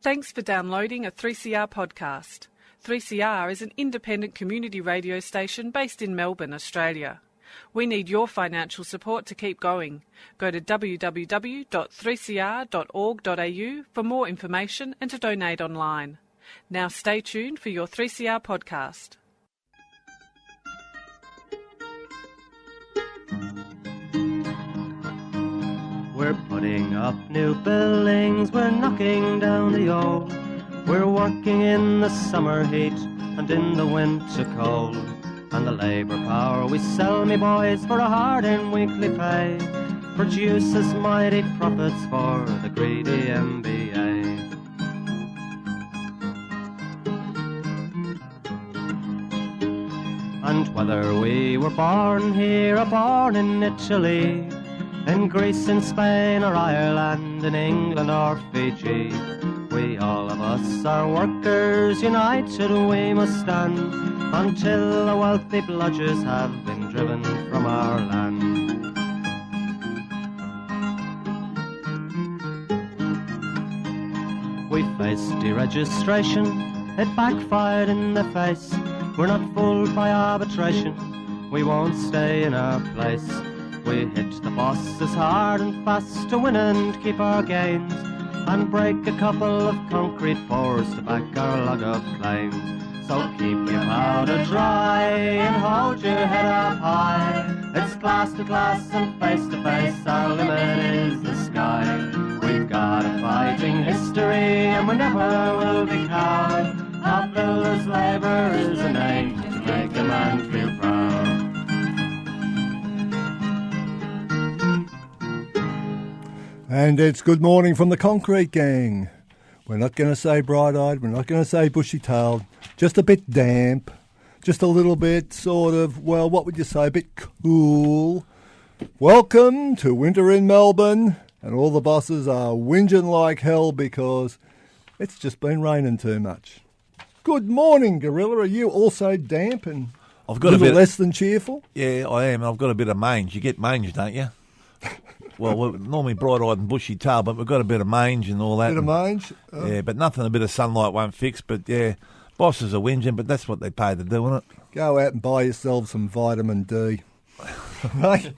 Thanks for downloading a 3CR podcast. 3CR is an independent community radio station based in Melbourne, Australia. We need your financial support to keep going. Go to www.3cr.org.au for more information and to donate online. Now stay tuned for your 3CR podcast. We're putting up new buildings, we're knocking down the old. We're working in the summer heat and in the winter cold. And the labour power we sell, me boys, for a hard-earned weekly pay produces mighty profits for the greedy MBA. And whether we were born here or born in Italy, in Greece, in Spain or Ireland, in England or Fiji, we all of us are workers, united we must stand, until the wealthy bludgers have been driven from our land. We faced deregistration, it backfired in the face. We're not fooled by arbitration, we won't stay in our place. We hit the bosses hard and fast to win and keep our gains, and break a couple of concrete pours to back our log of claims. So keep your powder dry and hold your head up high. It's class to class and face to face, our limit is the sky. We've got a fighting history and we never will be cowed. Our builders' labour is a name to make a man feel proud. And it's good morning from the Concrete Gang. We're not going to say bright-eyed, we're not going to say bushy-tailed, just a bit damp, just a little bit sort of, well, what would you say, a bit cool. Welcome to winter in Melbourne, and all the bosses are whinging like hell because it's just been raining too much. Good morning, Gorilla. Are you also damp and I've got a little bit less than cheerful? Yeah, I am. I've got a bit of mange. You get mange, don't you? Well, we're normally bright-eyed and bushy-tailed, but we've got a bit of mange and all that. Bit of mange? Oh. Yeah, but nothing a bit of sunlight won't fix. But, yeah, bosses are whinging, but that's what they pay to do, isn't it? Go out and buy yourself some vitamin D. Right?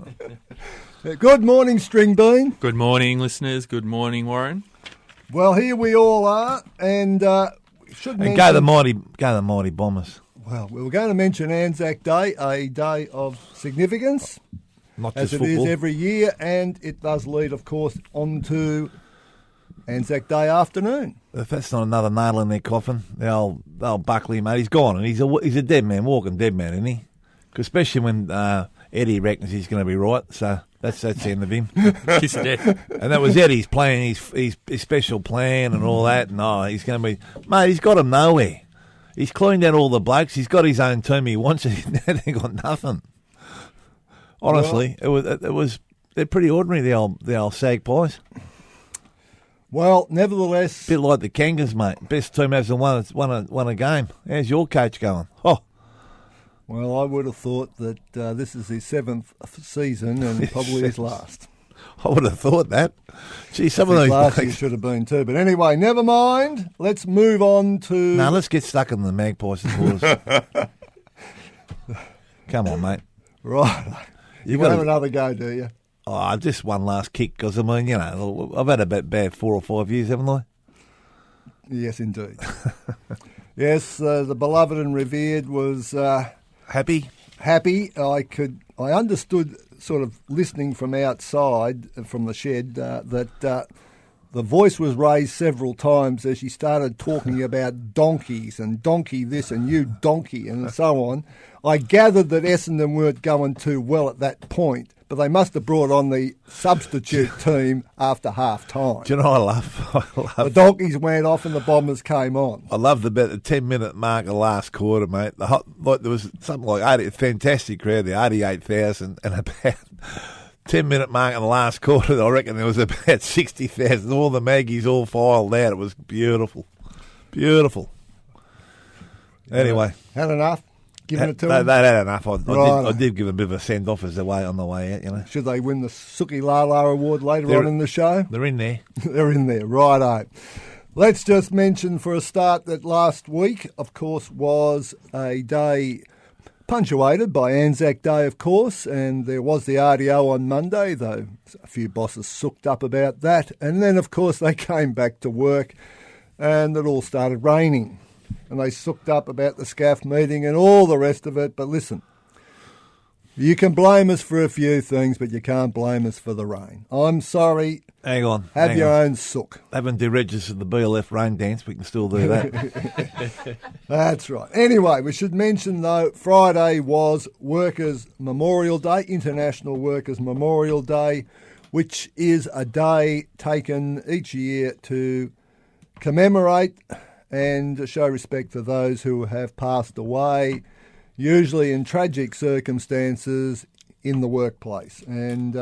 Good morning, String Bean. Good morning, listeners. Good morning, Warren. Well, here we all are, and should mention... Go the mighty Bombers. Well, we were going to mention Anzac Day, a day of significance. Not as just it football. is every year, and it does lead, of course, on to Anzac Day afternoon. If that's not another nail in their coffin, the old Buckley, mate, he's gone, and he's a dead man, walking dead man, isn't he? 'Cause especially when Eddie reckons he's going to be right, so that's the end of him. Kiss of death. And that was Eddie's playing his special plan and all that, and he's going to be... Mate, he's got him nowhere. He's cleaned out all the blokes, he's got his own team he wants, and he's got nothing. Honestly, well, it was they're pretty ordinary, the old Sag Pies. Well, nevertheless, Bit like the Kangas, mate. Best team hasn't won a game. How's your coach going? Oh, well, I would have thought that this is his 7th season and probably his last. I would have thought that. Gee, some of those last year should have been too. But anyway, never mind. Let's move on to... No, let's get stuck in the Magpies supporters. Come on, mate. Right. You want to have another go, do you? Oh, just one last kick, because, I mean, you know, I've had a bad 4 or 5 years, haven't I? Yes, indeed. Yes, the beloved and revered was... Happy? Happy. I understood, sort of listening from outside, from the shed, that the voice was raised several times as she started talking about donkeys and donkey this and you donkey and so on. I gathered that Essendon weren't going too well at that point, but they must have brought on the substitute team after half-time. Do you know what I love? The donkeys went off and the Bombers came on. I loved about the 10-minute mark of the last quarter, mate. There was something like a fantastic crowd there, 88,000, and about 10-minute mark in the last quarter, I reckon there was about 60,000. All the Maggies all filed out. It was beautiful. Beautiful. Anyway. Had enough? Giving it to them? They had enough. I Right. did give them a bit of a send-off on the way out, you know. Should they win the Suki Lala Award later on in the show? They're in there. They're in there, righto. Let's just mention for a start that last week, of course, was a day punctuated by Anzac Day, of course, and there was the RDO on Monday, though a few bosses sooked up about that. And then, of course, they came back to work and it all started raining. And they sooked up about the SCAF meeting and all the rest of it. But listen, you can blame us for a few things, but you can't blame us for the rain. I'm sorry. Hang on. Have your own sook. Haven't deregistered the BLF rain dance. We can still do that. That's right. Anyway, we should mention, though, Friday was Workers' Memorial Day, International Workers' Memorial Day, which is a day taken each year to commemorate and show respect to those who have passed away, usually in tragic circumstances in the workplace. And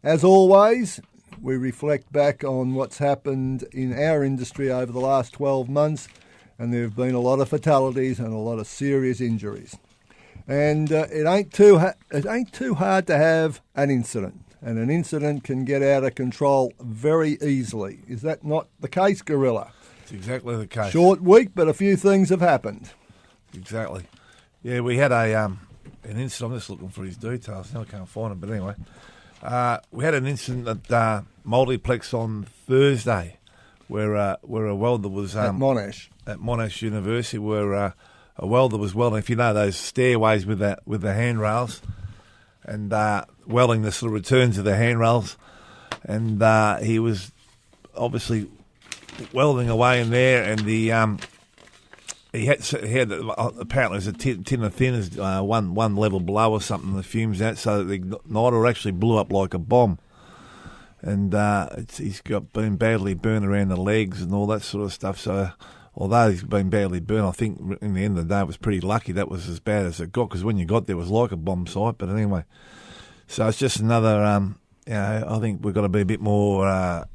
as always, we reflect back on what's happened in our industry over the last 12 months, and there have been a lot of fatalities and a lot of serious injuries. And it ain't too hard to have an incident, and an incident can get out of control very easily. Is that not the case, Gorilla? It's exactly the case. Short week, but a few things have happened. Exactly. Yeah, we had an incident. I'm just looking for his details now. I can't find it, but anyway. We had an incident at Multiplex on Thursday where a welder was... at Monash. At Monash University, where a welder was welding, if you know those stairways with the handrails, and welding the sort of returns of the handrails. And he was obviously welding away in there, and he had apparently there's a tin of thinners one level below or something, the fumes out, so that the igniter actually blew up like a bomb. And he's been badly burned around the legs and all that sort of stuff. So although he's been badly burned, I think in the end of the day it was pretty lucky that was as bad as it got, because when you got there it was like a bomb site. But anyway, so it's just another, I think we've got to be a bit more,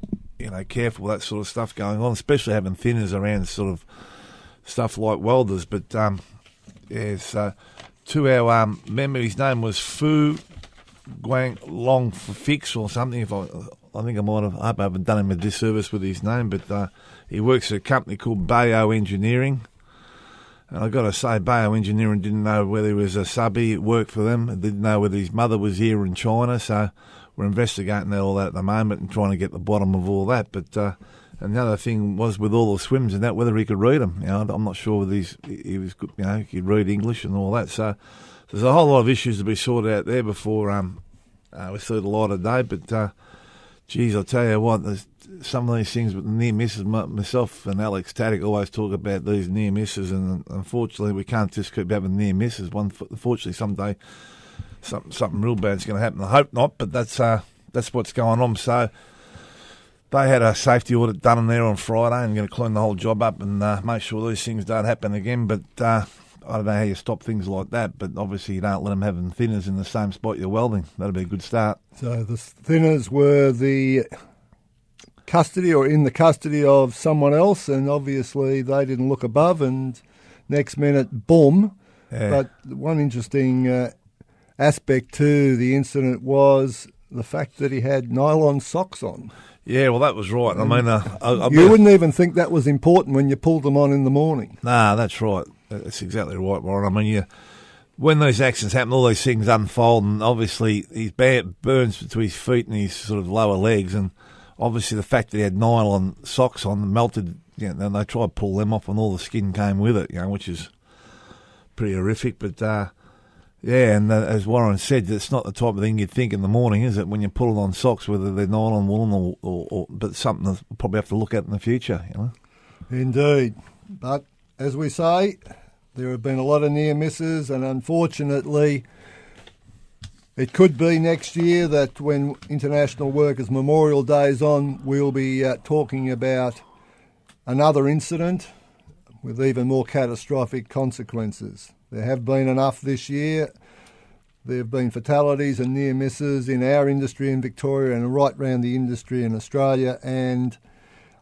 careful with that sort of stuff going on, especially having thinners around sort of stuff like welders. But to our member, his name was Fu Guang Long Fix or something. I think I might have. I hope I haven't done him a disservice with his name, but he works at a company called Bayo Engineering. And I've got to say, Bayo Engineering didn't know whether he was a subby. It worked for them. It didn't know whether his mother was here in China. So we're investigating all that at the moment and trying to get the bottom of all that. But and the other thing was with all the swims and that, whether he could read them. I'm not sure whether he was good, he could read English and all that. So there's a whole lot of issues to be sorted out there before we see the light of day. But geez, I'll tell you what, there's some of these things with the near misses. Myself and Alex Taddick always talk about these near misses, and unfortunately we can't just keep having near misses. Unfortunately, someday something real bad's going to happen. I hope not, but that's what's going on. So they had a safety audit done in there on Friday and going to clean the whole job up and make sure these things don't happen again. But I don't know how you stop things like that, but obviously you don't let them having thinners in the same spot you're welding. That'd be a good start. So the thinners were in the custody of someone else, and obviously they didn't look above, and next minute, boom. Yeah. But one interesting aspect to the incident was the fact that he had nylon socks on. Yeah, well, that was right. I mean, you wouldn't even think that was important when you pulled them on in the morning. Nah, that's right. That's exactly right, Warren. I mean, when those accidents happen, all these things unfold, and obviously his burns to his feet and his sort of lower legs, and obviously the fact that he had nylon socks on melted, and they tried to pull them off, and all the skin came with it, which is pretty horrific. But and as Warren said, it's not the type of thing you'd think in the morning, is it? When you pull it on socks, whether they're nylon, woolen, or but something that we'll probably have to look at in the future. Indeed, but as we say, there have been a lot of near misses, and unfortunately, it could be next year that when International Workers' Memorial Day is on, we'll be talking about another incident with even more catastrophic consequences. There have been enough this year. There have been fatalities and near misses in our industry in Victoria and right round the industry in Australia, and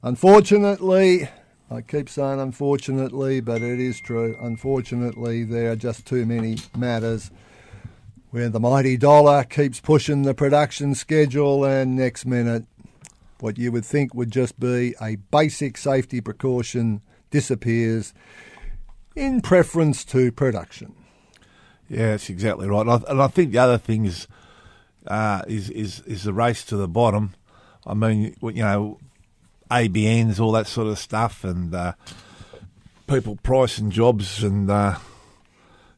unfortunately, I keep saying unfortunately, but it is true. Unfortunately, there are just too many matters where the mighty dollar keeps pushing the production schedule, and next minute, what you would think would just be a basic safety precaution disappears in preference to production. Yeah, that's exactly right. And I think the other thing is the race to the bottom. I mean, ABNs, all that sort of stuff, and people pricing jobs, and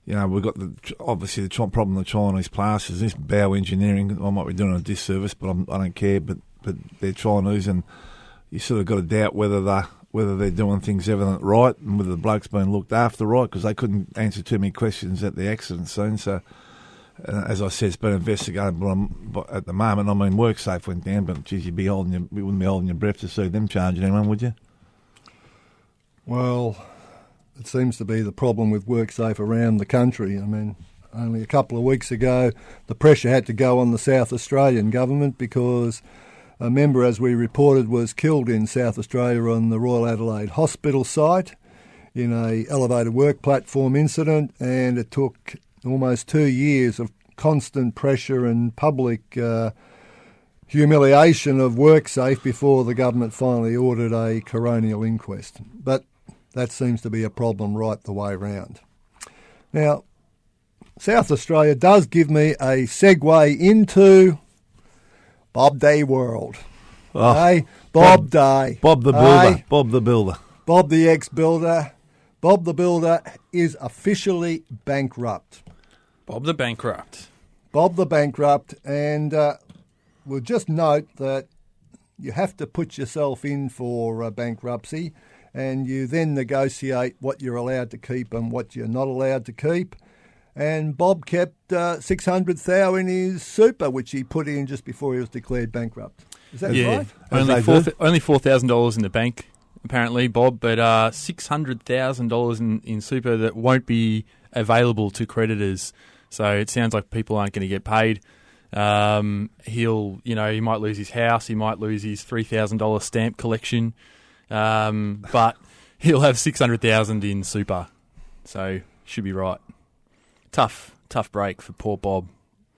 we've got obviously the problem with the Chinese plasters. This bow engineering, I might be doing a disservice, but I don't care. But they're Chinese, and you sort of got to doubt whether they're doing things everything right and whether the bloke's been looked after right, because they couldn't answer too many questions at the accident scene. So, as I said, it's been investigated, but at the moment, I mean, WorkSafe went down, but geez, you wouldn't be holding your breath to see them charging anyone, would you? Well, it seems to be the problem with WorkSafe around the country. I mean, only a couple of weeks ago, the pressure had to go on the South Australian government because a member, as we reported, was killed in South Australia on the Royal Adelaide Hospital site in a elevated work platform incident, and it took almost 2 years of constant pressure and public humiliation of WorkSafe before the government finally ordered a coronial inquest. But that seems to be a problem right the way round. Now, South Australia does give me a segue into Bob Day world. Oh, hey, Bob Day. Bob the Builder. Hey, Bob the Builder. Bob the ex-builder. Bob the Builder is officially bankrupt. Bob the Bankrupt. Bob the Bankrupt, and we'll just note that you have to put yourself in for bankruptcy, and you then negotiate what you're allowed to keep and what you're not allowed to keep. And Bob kept $600,000 in his super, which he put in just before he was declared bankrupt. Is that right? Only $4,000 in the bank, apparently, Bob, but $600,000 in super that won't be available to creditors. So it sounds like people aren't going to get paid. He might lose his house, he might lose his $3,000 stamp collection, but he'll have $600,000 in super. So should be right. Tough break for poor Bob.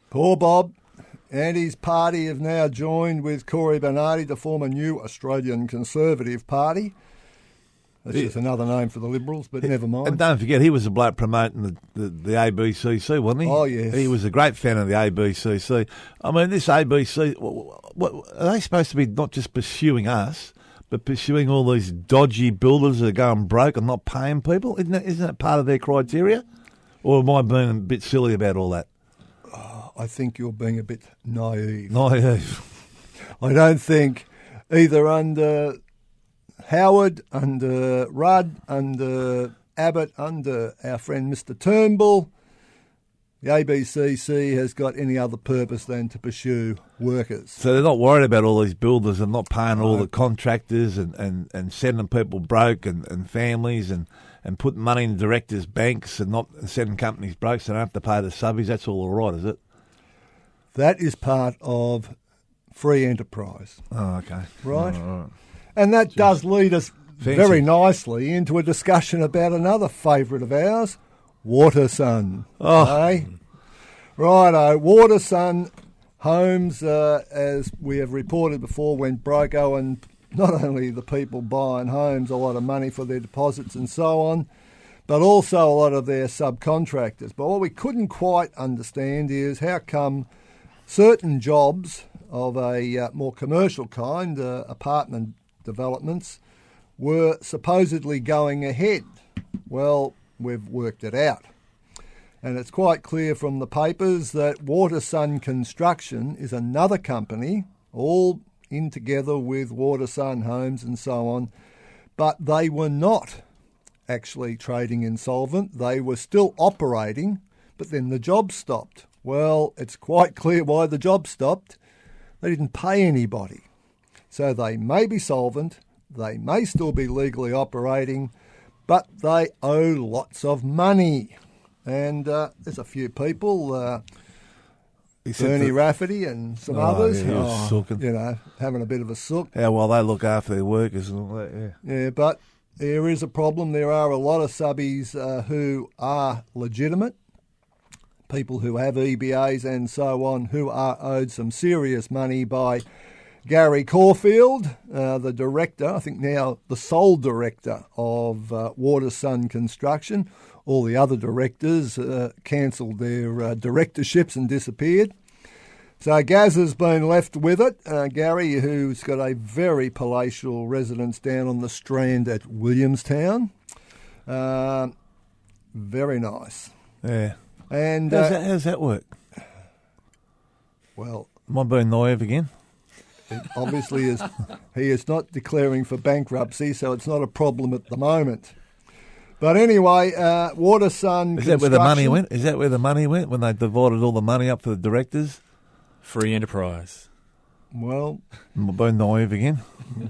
Poor Bob and his party have now joined with Corey Bernardi to form a new Australian Conservative Party. That's just another name for the Liberals, but never mind. And don't forget, he was a bloke promoting the ABCC, wasn't he? Oh, yes. He was a great fan of the ABCC. I mean, this ABC, what are they supposed to be not just pursuing us, but pursuing all these dodgy builders that are going broke and not paying people? Isn't that part of their criteria? Or am I being a bit silly about all that? I think you're being a bit naive. I don't think either under Howard, under Rudd, under Abbott, under our friend Mr Turnbull, the ABCC has got any other purpose than to pursue workers. So they're not worried about all these builders and not paying all the contractors and sending people broke and families and putting money in directors' banks and not sending companies broke so they don't have to pay the subbies. That's all right, is it? That is part of free enterprise. Oh, okay. Right? All right. And that does lead us Fancy. very nicely into a discussion about another favourite of ours, Watersun. Oh. Hey? Righto, Watersun homes, as we have reported before, went broke, and not only the people buying homes a lot of money for their deposits and so on, but also a lot of their subcontractors. But what we couldn't quite understand is how come certain jobs of a more commercial kind, apartment developments, were supposedly going ahead. Well, we've worked it out. And it's quite clear from the papers that Watersun Construction is another company, all in together with Watersun Homes and so on, but they were not actually trading insolvent. They were still operating, but then the job stopped. Well, it's quite clear why the job stopped. They didn't pay anybody. So they may be solvent, they may still be legally operating, but they owe lots of money. And there's a few people, Bernie Rafferty and some others, having a bit of a sook. How well they look after their workers and all that, yeah. Yeah, but there is a problem. There are a lot of subbies who are legitimate, people who have EBAs and so on, who are owed some serious money by Gary Caulfield, the director, I think now the sole director of Water Sun Construction. All the other directors cancelled their directorships and disappeared. So Gaz has been left with it. Gary, who's got a very palatial residence down on the Strand at Williamstown. Very nice. Yeah. And How's that work? well, Am I being naive again? it obviously is. He is not declaring for bankruptcy, so it's not a problem at the moment. But anyway, Water Sun. Is that where the money went? Is that where the money went when they divided all the money up for the directors? Free enterprise. Well, Am I being naive again?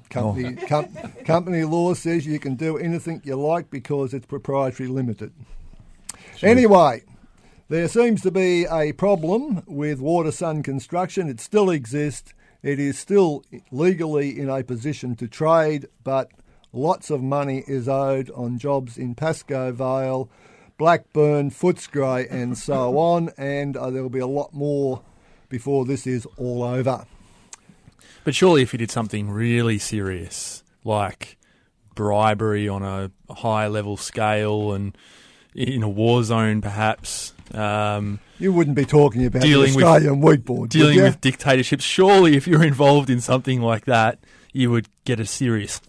company law says you can do anything you like because it's proprietary limited. Sure. Anyway, there seems to be a problem with Water Sun Construction. It still exists. It is still legally in a position to trade, but lots of money is owed on jobs in Pascoe Vale, Blackburn, Footscray and so on, and there will be a lot more before this is all over. But surely if you did something really serious, like bribery on a high-level scale and in a war zone perhaps... you wouldn't be talking about the dealing Australian Wheat Board, dealing with dictatorships. Surely if you're involved in something like that, you would get a serious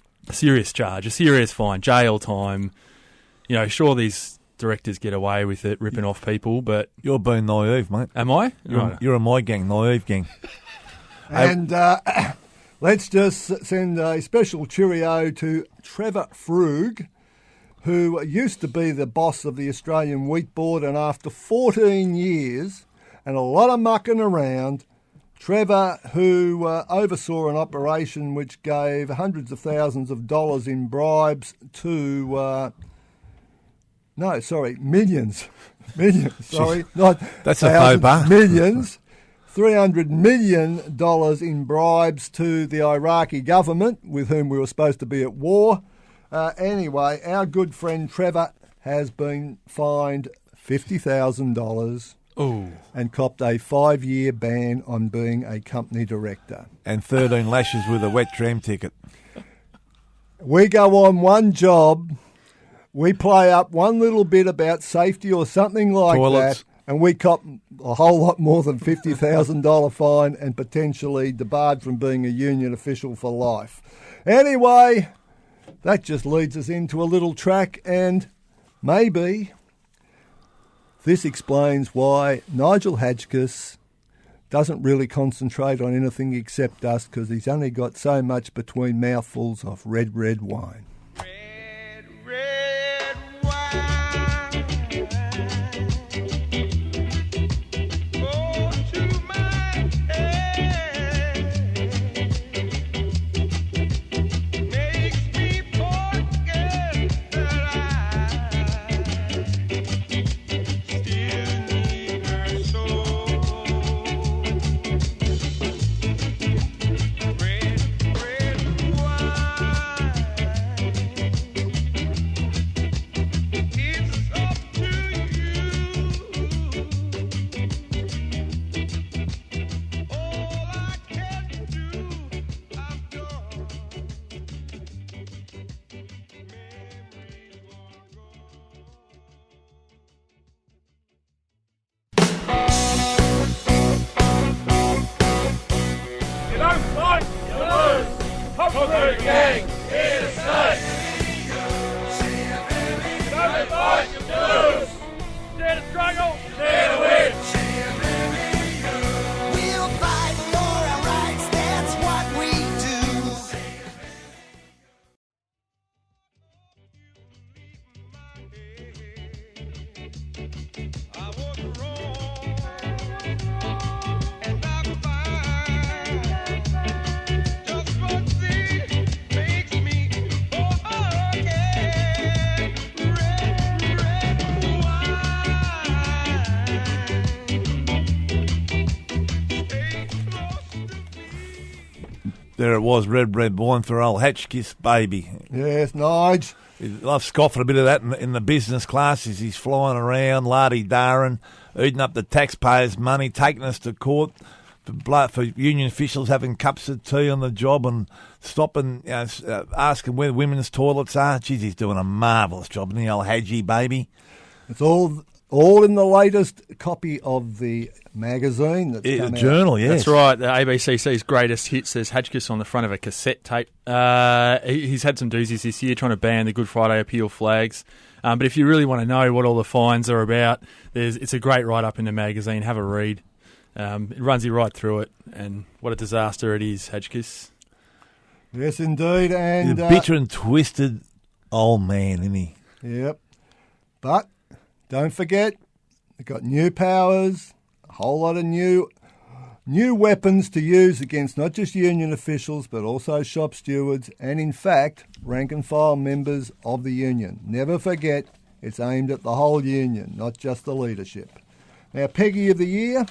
charge, a serious fine, jail time. You know, sure these directors get away with it, ripping off people, but... You're being naive, mate. Am I? You're a my gang, naive gang. And let's just send a special cheerio to Trevor Frug, who used to be the boss of the Australian Wheat Board, and after 14 years and a lot of mucking around, Trevor, who oversaw an operation which gave hundreds of thousands of dollars in bribes to... millions. Sorry, not That's a faux pas. Millions. $300 million in bribes to the Iraqi government, with whom we were supposed to be at war. Anyway, our good friend Trevor has been fined $50,000 and copped a 5-year ban on being a company director. And 13 lashes with a wet tram ticket. We go on one job, we play up one little bit about safety or something like Toilets. that, and we cop a whole lot more than $50,000 fine and potentially debarred from being a union official for life. Anyway, that just leads us into a little track, and maybe this explains why Nigel Hadgkiss doesn't really concentrate on anything except us, because he's only got so much between mouthfuls of red wine. Red wine. Go to my head. Makes me forget that I still need her so. Red wine. It's up to you. All I can do, I've done. Memories long gone. You don't fight, you lose. Concrete gang, here to stay. You don't fight, you lose. Dare to struggle, dare to win. We'll fight for our rights, that's what we do. I was wrong, and I'm fine. Just one thing makes me whole again. Red wine. Stay close to me. There it was, red wine for old Hatchkiss, baby. Yes, Nige. I love scoffing a bit of that in the business class as he's flying around, lardy-darring, eating up the taxpayers' money, taking us to court for union officials having cups of tea on the job and stopping, asking where women's toilets are. Geez, he's doing a marvellous job, isn't he, old Hadji baby? It's all in the latest copy of the magazine that's come out. Journal, yes. That's right. The ABCC's greatest hit says Hotchkiss on the front of a cassette tape. He's had some doozies this year trying to ban the Good Friday appeal flags. But if you really want to know what all the fines are about, it's a great write-up in the magazine. Have a read. It runs you right through it, and what a disaster it is, Hotchkiss. Yes, indeed. And He's a bitter and twisted old man, isn't he? Yep. But don't forget, they've got new powers, a whole lot of new weapons to use against not just union officials, but also shop stewards and, in fact, rank-and-file members of the union. Never forget, it's aimed at the whole union, not just the leadership. Now, Peggy of the Year.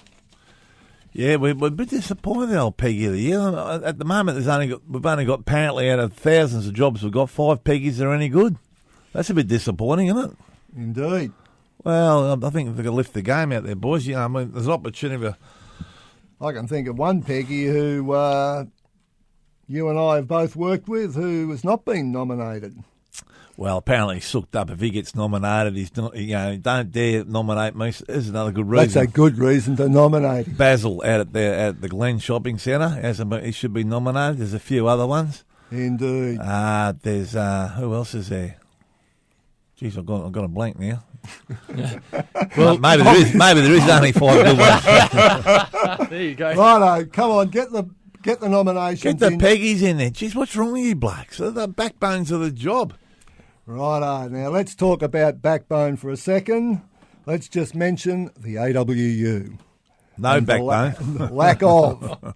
Yeah, we're a bit disappointed, old Peggy of the Year. At the moment, we've only got, apparently, out of thousands of jobs, we've got 5 Peggies that are any good. That's a bit disappointing, isn't it? Indeed. Well, I think they've got to lift the game out there, boys. There's an opportunity for... I can think of one Peggy who you and I have both worked with who has not been nominated. Well, apparently he's sucked up. If he gets nominated, he's not, don't dare nominate me. There's another good reason. That's a good reason to nominate him. Basil out at the Glen Shopping Centre, he should be nominated. There's a few other ones. Indeed. There's who else is there? Jeez, I've got a blank now. Well, maybe there is only 5 good ones. There you go. Righto, come on, get the nominations. Get the Peggies in there. Jeez, what's wrong with you blokes? They're the backbones of the job. Righto, now let's talk about backbone for a second. Let's just mention the AWU. No backbone. The lack of.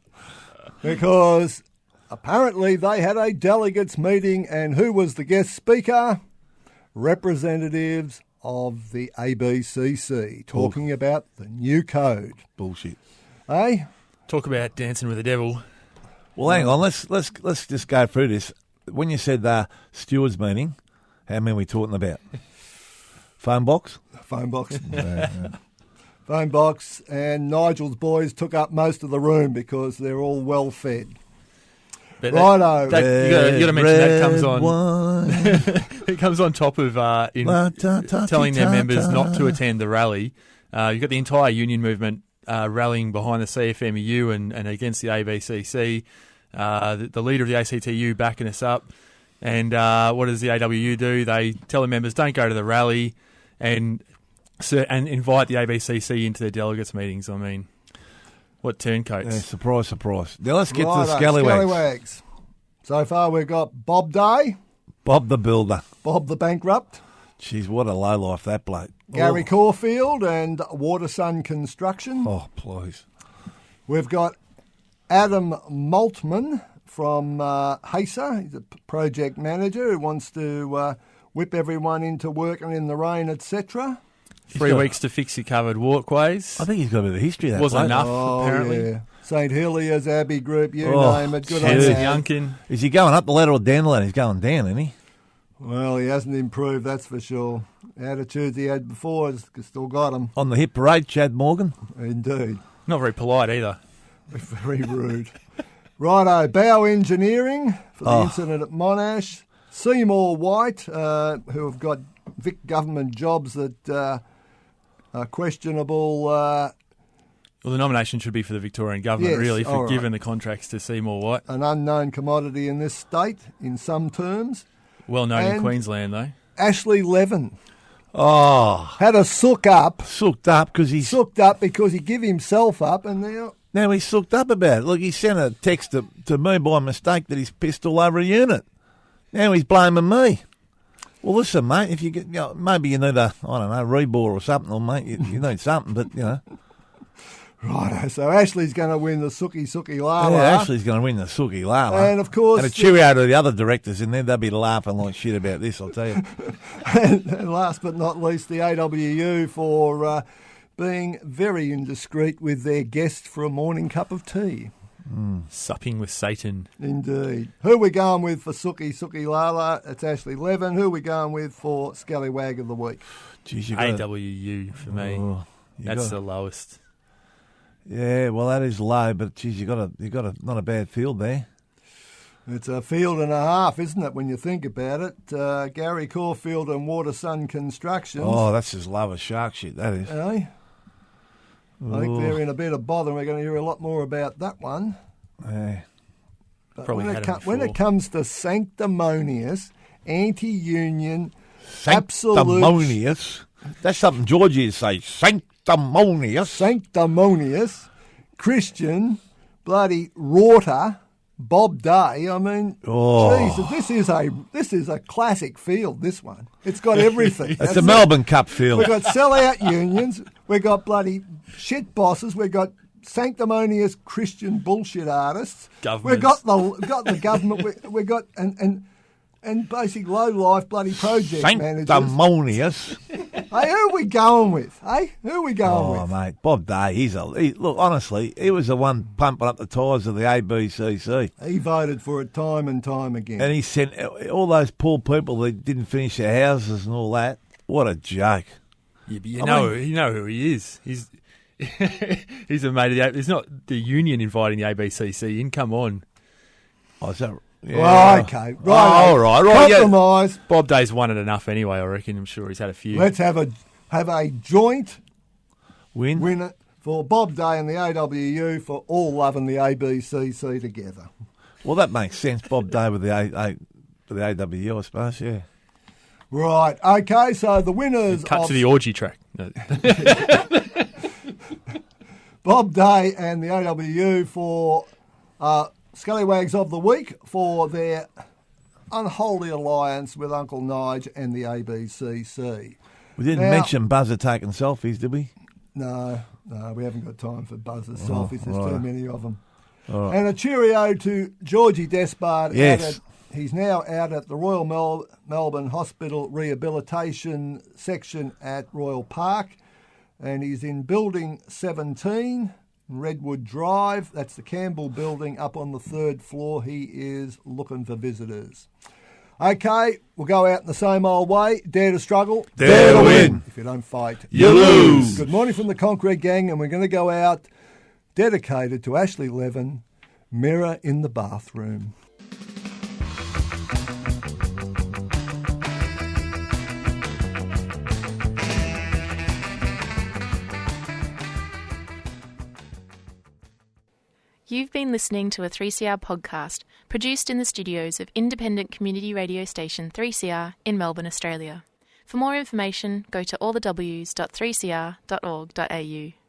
Because apparently they had a delegates meeting, and who was the guest speaker? Representatives of the ABCC talking about the new code. Bullshit. Eh? Talk about dancing with the devil. Well, hang on. Let's just go through this. When you said stewards meeting, how many are we talking about? Phone box? Phone box. Phone box, and Nigel's boys took up most of the room because they're all well fed. But Righto. you got to mention that comes on. It comes on top of telling their members not to attend the rally. You've got the entire union movement rallying behind the CFMEU and against the ABCC. The leader of the ACTU backing us up. And what does the AWU do? They tell the members don't go to the rally and invite the ABCC into their delegates meetings. I mean, what turncoats. Yeah, surprise, surprise. Now let's get to the Righto, scallywags. scallywags. So far we've got Bob Day, Bob the Builder. Bob the Bankrupt, Jeez, what a lowlife that bloke. Gary Caulfield and Watersun Construction. Oh, please. We've got Adam Maltman from HASA. He's a project manager who wants to whip everyone into working in the rain, etc. 3 weeks to fix your covered walkways. I think he's got a bit of history of that. Wasn't bloke. enough, apparently. Yeah. St Heliers, Abbey Group, you Oh, name it. Good on Hanson that. Yunkin. Is he going up the ladder or down the ladder? He's going down, isn't he? Well, he hasn't improved, that's for sure. Attitudes he had before has still got him. On the hit parade, Chad Morgan. Indeed. Not very polite either. Very rude. Righto, Bow Engineering for the incident at Monash. Seymour White, who have got Vic government jobs that are questionable. Well, the nomination should be for the Victorian government, Yes, really, for all right. giving the contracts to Seymour White. An unknown commodity in this state, in some terms. Well known in And- Queensland, though. Ashley Levin Oh, had a sook up sooked up because he's... because he gave himself up, and Now he's sooked up about it. Look, he sent a text to me by mistake that he's pissed all over a unit. Now he's blaming me. Well, listen, mate, if you get, maybe you need a, I don't know, rebore or something, or mate, you need something, but, Righto, so Ashley's going to win the Suki Lala. Yeah, Ashley's going to win the Suki Lala. And, of course, And a cheerio to the other directors in there. They'll be laughing like shit about this, I'll tell you. and last but not least, the AWU for being very indiscreet with their guest for a morning cup of tea. Supping with Satan. Indeed. Who are we going with for Suki Lala? It's Ashley Levin. Who are we going with for Scallywag of the Week? Jeez, AWU for me. Oh, That's the lowest. Yeah, well, that is low, but geez, you got a not a bad field there. It's a field and a half, isn't it, when you think about it? Gary Caulfield and Watersun Construction. Oh, that's as low as shark shit, that is. Eh? I think they're in a bit of bother. We're going to hear a lot more about that one. Yeah. But Probably when, had it them when it before. comes to sanctimonious, anti-union, absolute Sanctimonious. That's something Georgie would say. Sanctimonious. sanctimonious, Christian, bloody Rorter, Bob Day. I mean, Jesus, this is a classic field. This one, it's got everything. It's a Melbourne Cup field. We've got sellout unions. We've got bloody shit bosses. We've got sanctimonious Christian bullshit artists. We've got the government. We've got and basic low life bloody project managers. Sanctimonious. Hey, who are we going with? Hey, who are we going Oh, with? mate, Bob Day, look, honestly, he was the one pumping up the tyres of the ABCC. He voted for it time and time again. And he sent all those poor people that didn't finish their houses and all that. What a joke. Yeah, but you know who he is. He's he's a mate of the. It's not the union inviting the ABCC in. Come on. Oh, is that... Yeah. Well, okay, right. all right. Yeah. Compromise. Bob Day's won it enough anyway. I reckon. I'm sure he's had a few. Let's have a joint Win. winner for Bob Day and the AWU for all loving the ABCC together. Well, that makes sense. Bob Day with the AWU, I suppose, yeah. Right. Okay. So the winners Cut of to the orgy track. No. Bob Day and the AWU for Scallywags of the Week for their unholy alliance with Uncle Nige and the ABCC. We didn't Now- mention Buzzer taking selfies, did we? No, we haven't got time for buzzers, selfies. There's right. too many of them. All right. And a cheerio to Georgie Despard. Yes. He's now out at the Royal Melbourne Hospital Rehabilitation Section at Royal Park, and he's in Building 17, Redwood Drive. That's the Campbell Building up on the 3rd floor. He is looking for visitors. Okay, we'll go out in the same old way. Dare to struggle. Dare to win. If you don't fight, You lose. Good morning from the Concrete Gang, and we're going to go out dedicated to Ashley Levin, Mirror in the Bathroom. You've been listening to a 3CR podcast produced in the studios of independent community radio station 3CR in Melbourne, Australia. For more information, go to allthews.3cr.org.au.